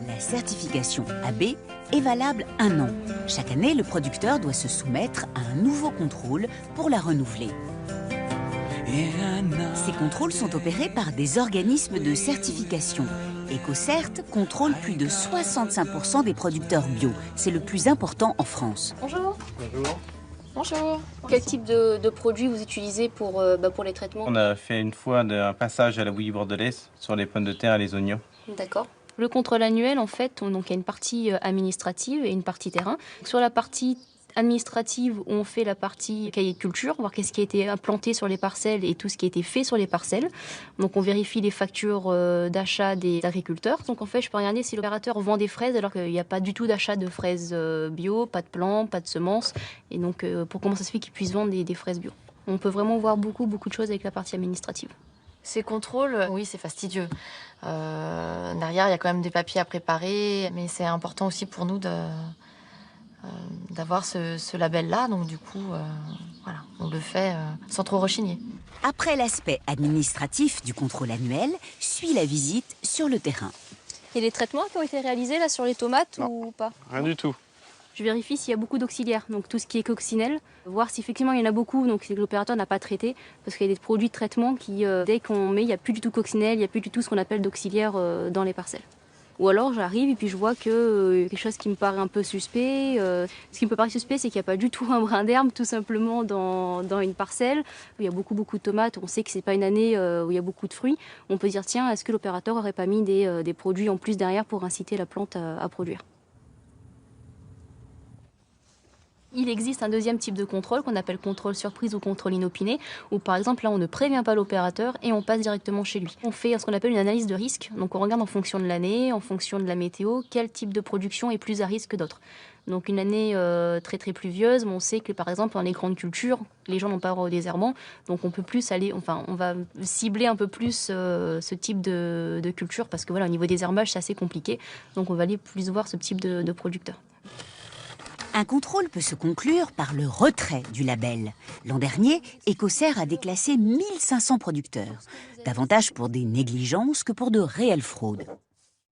La certification AB est valable 1 an. Chaque année, le producteur doit se soumettre à un nouveau contrôle pour la renouveler. Ces contrôles sont opérés par des organismes de certification. EcoCert contrôle plus de 65% des producteurs bio. C'est le plus important en France. Bonjour. Bonjour. Bonjour. Quel type de produits vous utilisez pour les traitements? On a fait une fois un passage à la bouillie bordelaise sur les pommes de terre et les oignons. D'accord. Le contrôle annuel, en fait, il y a une partie administrative et une partie terrain. Sur la partie administrative, on fait la partie cahier de culture, voir qu'est-ce qui a été implanté sur les parcelles et tout ce qui a été fait sur les parcelles. Donc on vérifie les factures d'achat des agriculteurs. Donc en fait, je peux regarder si l'opérateur vend des fraises alors qu'il n'y a pas du tout d'achat de fraises bio, pas de plants, pas de semences. Et donc pour comment ça se fait qu'ils puissent vendre des fraises bio. On peut vraiment voir beaucoup de choses avec la partie administrative. Ces contrôles, oui, c'est fastidieux. Derrière, il y a quand même des papiers à préparer, mais c'est important aussi pour nous d'avoir ce label-là. Donc du coup, voilà, on le fait sans trop rechigner. Après l'aspect administratif du contrôle annuel, suit la visite sur le terrain. Il y a des traitements qui ont été réalisés là sur les tomates ou pas? Rien du tout. Je vérifie s'il y a beaucoup d'auxiliaires, donc tout ce qui est coccinelle, voir si effectivement il y en a beaucoup, donc c'est que l'opérateur n'a pas traité, parce qu'il y a des produits de traitement qui, dès qu'on met, il n'y a plus du tout coccinelle, il n'y a plus du tout ce qu'on appelle d'auxiliaires dans les parcelles. Ou alors j'arrive et puis je vois que quelque chose qui me paraît un peu suspect. Ce qui me peut paraître suspect, c'est qu'il n'y a pas du tout un brin d'herbe, tout simplement, dans une parcelle. Il y a beaucoup de tomates, on sait que c'est pas une année où il y a beaucoup de fruits. On peut dire, tiens, est-ce que l'opérateur n'aurait pas mis des produits en plus derrière pour inciter la plante à produire? Il existe un deuxième type de contrôle qu'on appelle contrôle surprise ou contrôle inopiné, où par exemple là on ne prévient pas l'opérateur et on passe directement chez lui. On fait ce qu'on appelle une analyse de risque, donc on regarde en fonction de l'année, en fonction de la météo, quel type de production est plus à risque que d'autres. Donc une année très pluvieuse, on sait que par exemple dans les grandes cultures, les gens n'ont pas au désherbant, donc on peut plus aller, on va cibler un peu plus ce type de culture parce que voilà, au niveau des herbages c'est assez compliqué, donc on va aller plus voir ce type de producteurs. Un contrôle peut se conclure par le retrait du label. L'an dernier, EcoCert a déclassé 1500 producteurs, davantage pour des négligences que pour de réelles fraudes.